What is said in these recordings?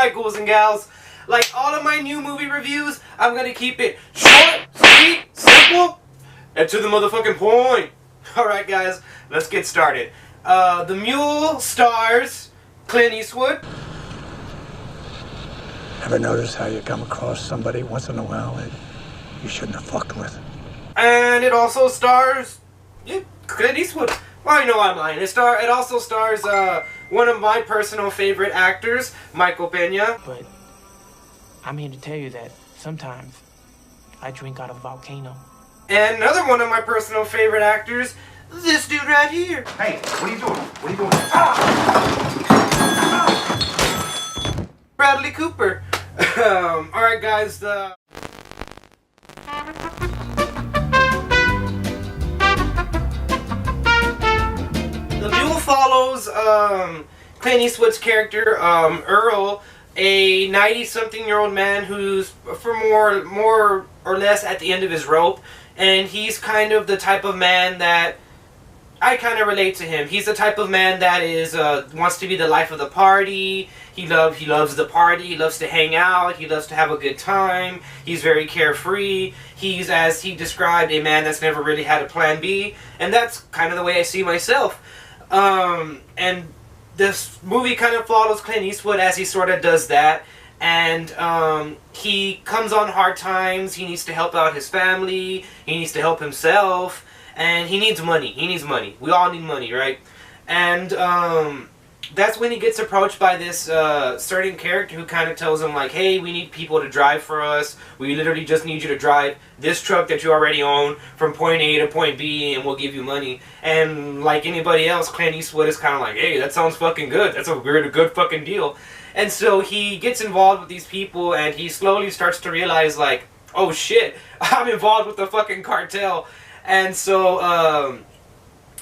Alright, ghouls and gals, like all of my new movie reviews, I'm gonna keep it short, sweet, simple, and to the motherfucking point. Alright guys, let's get started. The Mule stars Clint Eastwood. Ever notice how you come across somebody once in a while that you shouldn't have fucked with? And it also stars Clint Eastwood. Well, I know I'm lying. It also stars one of my personal favorite actors, Michael Pena. But I'm here to tell you that sometimes I drink out of a volcano. And another one of my personal favorite actors, this dude right here. Hey, what are you doing? What are you doing? Bradley Cooper. Alright guys, The Mule follows Clint Eastwood's character, Earl, a 90-something-year-old man who's for more or less at the end of his rope, and he's kind of the type of man that I kind of relate to him. He's the type of man that is wants to be the life of the party. He loves the party. He loves to hang out. He loves to have a good time. He's very carefree. He's, as he described, a man that's never really had a plan B, and that's kind of the way I see myself. And this movie kind of follows Clint Eastwood as he sort of does that, and he comes on hard times. He needs to help out his family. He needs to help himself. And he needs money. He needs money. We all need money, right? And that's when he gets approached by this certain character who kind of tells him, like, hey, we need people to drive for us. We literally just need you to drive this truck that you already own from point A to point B, and we'll give you money. And like anybody else, Clint Eastwood is kind of like, hey, that sounds fucking good. That's a good fucking deal. And so he gets involved with these people, and he slowly starts to realize, like, oh shit, I'm involved with the fucking cartel. And so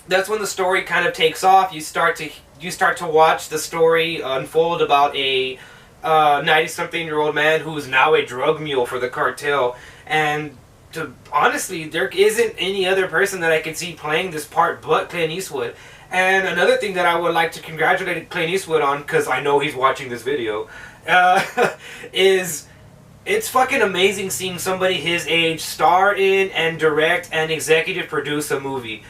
that's when the story kind of takes off. You start to watch the story unfold about a 90-something-year-old man who is now a drug mule for the cartel. And honestly, there isn't any other person that I can see playing this part but Clint Eastwood. And another thing that I would like to congratulate Clint Eastwood on, because I know he's watching this video, is it's fucking amazing seeing somebody his age star in and direct and executive produce a movie.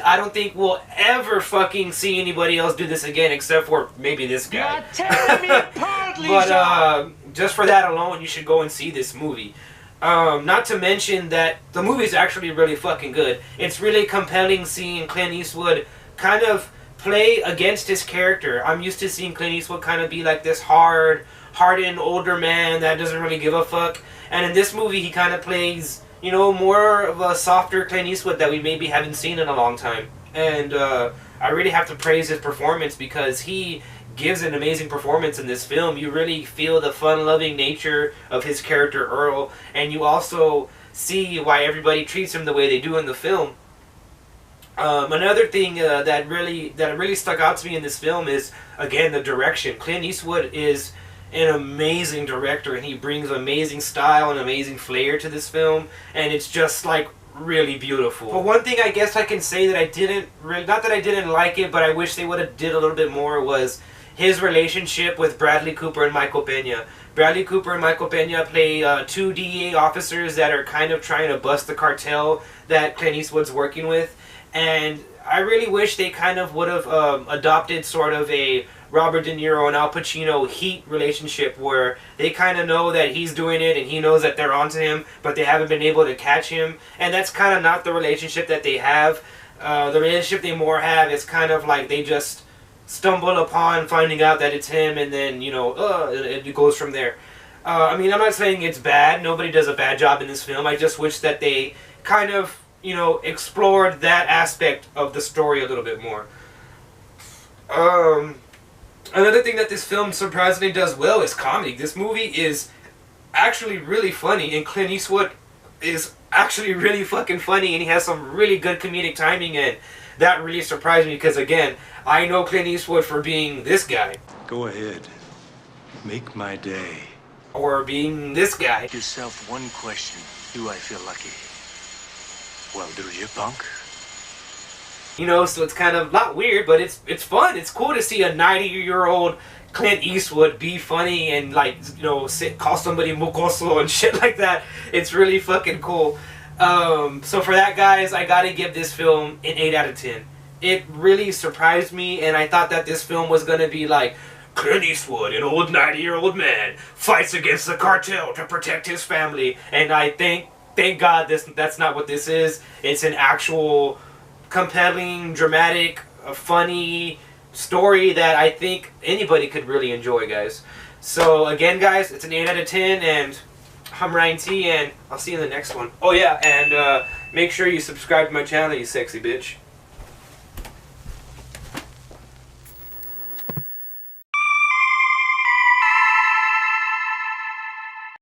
I don't think we'll ever fucking see anybody else do this again except for maybe this guy. You're tearing me apart, Lisa! But just for that alone, you should go and see this movie. Not to mention that the movie's actually really fucking good. It's really compelling seeing Clint Eastwood kind of play against his character. I'm used to seeing Clint Eastwood kind of be like this hardened older man that doesn't really give a fuck, and in this movie he kind of plays, you know, more of a softer Clint Eastwood that we maybe haven't seen in a long time. And I really have to praise his performance, because he gives an amazing performance in this film. You really feel the fun-loving nature of his character Earl, and you also see why everybody treats him the way they do in the film. Another thing that really stuck out to me in this film is, again, the direction. Clint Eastwood is an amazing director, and he brings amazing style and amazing flair to this film, and it's just like really beautiful. But one thing I guess I can say that I didn't not that I didn't like it, but I wish they would have did a little bit more, was his relationship with Bradley Cooper and Michael Pena. Bradley Cooper and Michael Pena play two DEA officers that are kind of trying to bust the cartel that Clint Eastwood's working with, and I really wish they kind of would have adopted sort of a Robert De Niro and Al Pacino Heat relationship, where they kind of know that he's doing it and he knows that they're onto him, but they haven't been able to catch him. And that's kind of not the relationship that they have. The relationship they more have is kind of like they just stumble upon finding out that it's him, and then, you know, it goes from there. I mean, I'm not saying it's bad. Nobody does a bad job in this film. I just wish that they kind of, you know, explored that aspect of the story a little bit more. Another thing that this film surprisingly does well is comedy. This movie is actually really funny, and Clint Eastwood is actually really fucking funny, and he has some really good comedic timing, and that really surprised me, because again, I know Clint Eastwood for being this guy. Go ahead. Make my day. Or being this guy. Ask yourself one question. Do I feel lucky? Well, do you, punk? You know, so it's kind of not weird, but it's fun. It's cool to see a 90-year-old Clint Eastwood be funny and like, you know, call somebody mocoso and shit like that. It's really fucking cool. So for that, guys, I gotta give this film an 8 out of 10. It really surprised me, and I thought that this film was gonna be like, Clint Eastwood, an old 90-year-old man, fights against the cartel to protect his family. And I thank God that's not what this is. It's an actual compelling, dramatic, funny story that I think anybody could really enjoy, guys. So again, guys, it's an 8 out of 10, and I'm Ryan T, and I'll see you in the next one. Oh yeah, and make sure you subscribe to my channel, you sexy bitch.